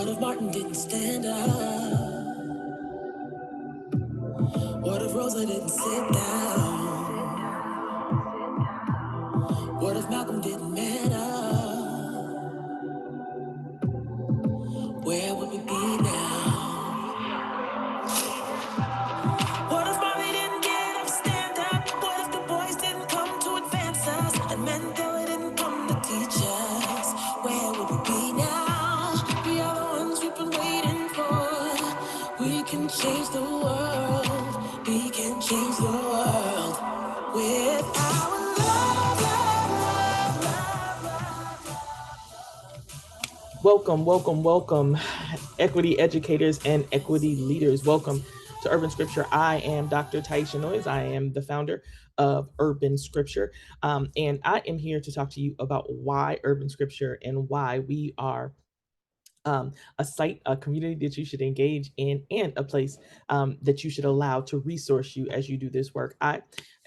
What if Martin didn't stand up? What if Rosa didn't sit down? What if Malcolm didn't man up? Where would we be now? What if Bobby didn't get up, stand up? What if the boys didn't come to advance us? And Mandela didn't come to teach us? Where would we be now? We are the ones we've been waiting for. We can change the world. We can change the world with our love, love, love, love, love. Welcome, equity educators and equity leaders. Welcome to Urban Scripture. I am Dr. Taisha Noyes. I am the founder of Urban Scripture. And I am here to talk to you about why Urban Scripture and why we are a site, a community that you should engage in, and a place that you should allow to resource you as you do this work.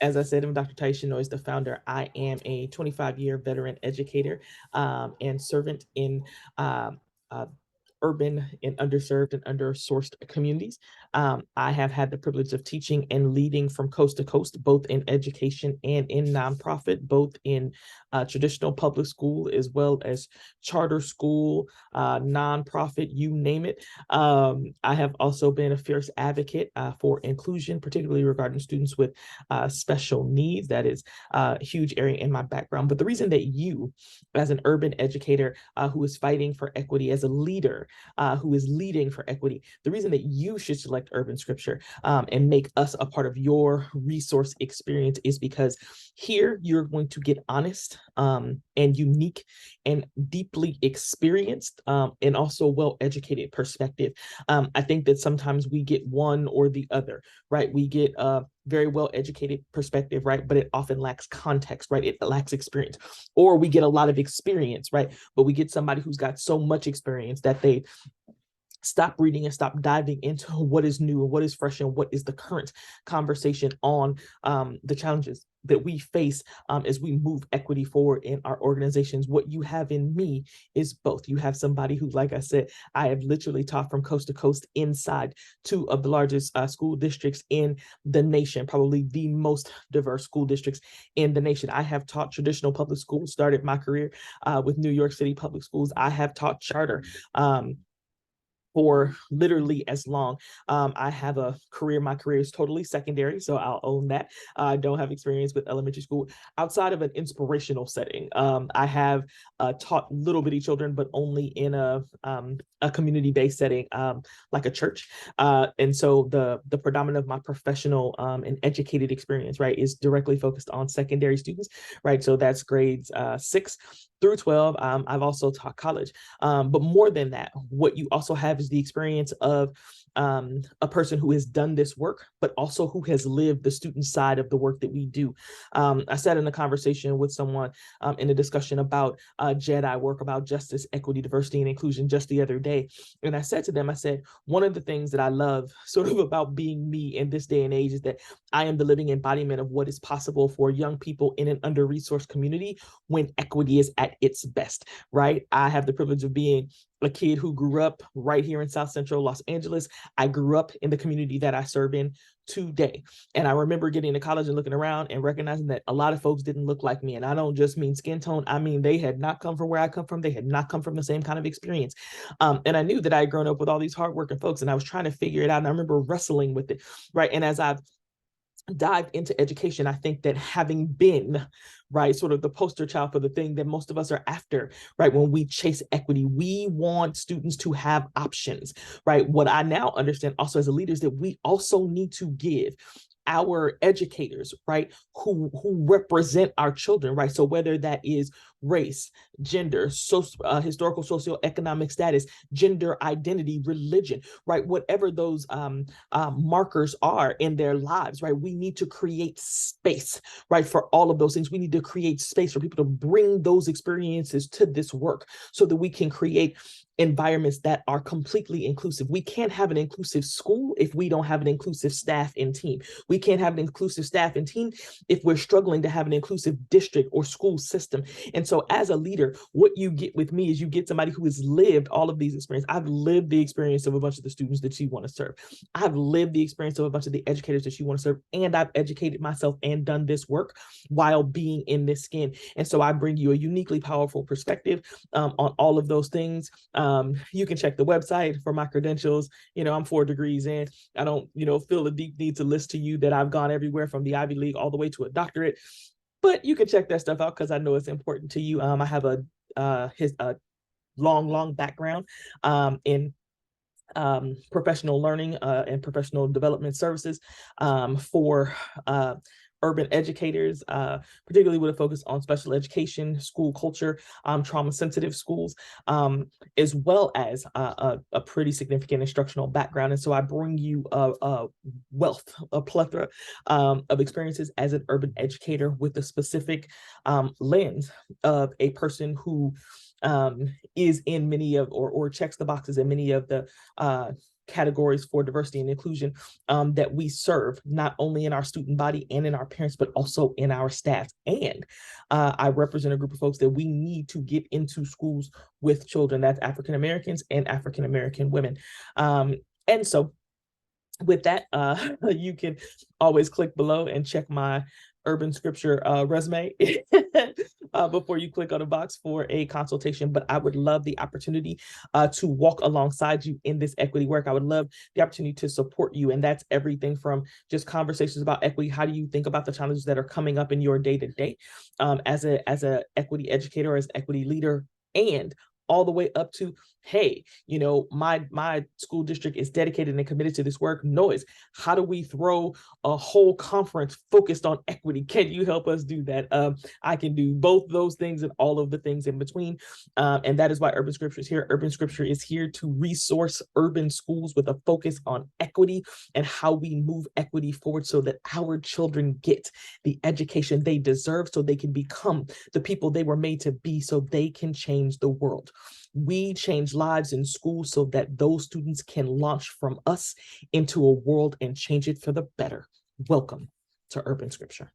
As I said, I'm Dr. Taisha Noyes, the founder. I am a 25-year veteran educator and servant in uh, urban and underserved and undersourced communities. I have had the privilege of teaching and leading from coast to coast, both in education and in nonprofit, both in traditional public school as well as charter school, nonprofit, you name it. I have also been a fierce advocate for inclusion, particularly regarding students with special needs. That is a huge area in my background. But the reason that you, as an urban educator who is fighting for equity, as a leader who is leading for equity, the reason that you should select Urban Scripture and make us a part of your resource experience is because here you're going to get honest and unique and deeply experienced and also well-educated perspective. I think that sometimes we get one or the other, right? We get a very well-educated perspective, right? But it often lacks context, right? It lacks experience. Or we get a lot of experience, right? But we get somebody who's got so much experience that they stop reading and stop diving into what is new and what is fresh and what is the current conversation on the challenges that we face as we move equity forward in our organizations. What you have in me is both. You have somebody who, like I said, I have literally taught from coast to coast inside two of the largest school districts in the nation, probably the most diverse school districts in the nation. I have taught traditional public schools, started my career with New York City Public Schools. I have taught charter for literally as long. I have a career. My career is totally secondary, so I'll own that. I don't have experience with elementary school outside of an inspirational setting. I have taught little bitty children, but only in a community-based setting, like a church. And so the predominant of my professional and educated experience, right, is directly focused on secondary students, right? So that's grades 6 through 12. I've also taught college. But more than that, what you also have is the experience of a person who has done this work, but also who has lived the student side of the work that we do. I sat in a conversation with someone in a discussion about JEDI work, about justice, equity, diversity, and inclusion just the other day. And I said to them, I said, one of the things that I love sort of about being me in this day and age is that I am the living embodiment of what is possible for young people in an under-resourced community when equity is at its best, right? I have the privilege of being a kid who grew up right here in South Central Los Angeles. I grew up in the community that I serve in today. And I remember getting to college and looking around and recognizing that a lot of folks didn't look like me. And I don't just mean skin tone. I mean, they had not come from where I come from. They had not come from the same kind of experience. And I knew that I had grown up with all these hardworking folks and I was trying to figure it out. And I remember wrestling with it, right? And as I've dived into education, I think that having been, right, sort of the poster child for the thing that most of us are after, right, when we chase equity, we want students to have options, right? What I now understand also as a leader is that we also need to give our educators, right, who represent our children, right? So whether that is race, gender, historical, socioeconomic status, gender identity, religion, right, whatever those markers are in their lives, right, we need to create space, right, for all of those things. We need to create space for people to bring those experiences to this work so that we can create environments that are completely inclusive. We can't have an inclusive school if we don't have an inclusive staff and team. We can't have an inclusive staff and team if we're struggling to have an inclusive district or school system. And so as a leader, what you get with me is you get somebody who has lived all of these experiences. I've lived the experience of a bunch of the students that you want to serve. I've lived the experience of a bunch of the educators that you want to serve. And I've educated myself and done this work while being in this skin. And so I bring you a uniquely powerful perspective on all of those things. You can check the website for my credentials. I'm 4 degrees in. I don't, feel a deep need to list to you that I've gone everywhere from the Ivy League all the way to a doctorate, but you can check that stuff out because I know it's important to you. I have a long background in professional learning and professional development services for urban educators, particularly with a focus on special education, school culture, trauma-sensitive schools, as well as a pretty significant instructional background. And so I bring you a wealth, a plethora of experiences as an urban educator with a specific lens of a person who is in many of, or checks the boxes in many of the categories for diversity and inclusion that we serve, not only in our student body and in our parents, but also in our staff. And I represent a group of folks that we need to get into schools with children. That's African Americans and African American women. And so with that, you can always click below and check my urban scripture resume before you click on a box for a consultation. But I would love the opportunity to walk alongside you in this equity work. I would love the opportunity to support you. And that's everything from just conversations about equity. How do you think about the challenges that are coming up in your day-to-day as a equity educator, as equity leader, and all the way up to, hey, my school district is dedicated and committed to this work. Noise, how do we throw a whole conference focused on equity? Can you help us do that? I can do both those things and all of the things in between. And that is why Urban Scripture is here. Urban Scripture is here to resource urban schools with a focus on equity and how we move equity forward so that our children get the education they deserve so they can become the people they were made to be, so they can change the world. We change lives in school so that those students can launch from us into a world and change it for the better. Welcome to Urban Scripture.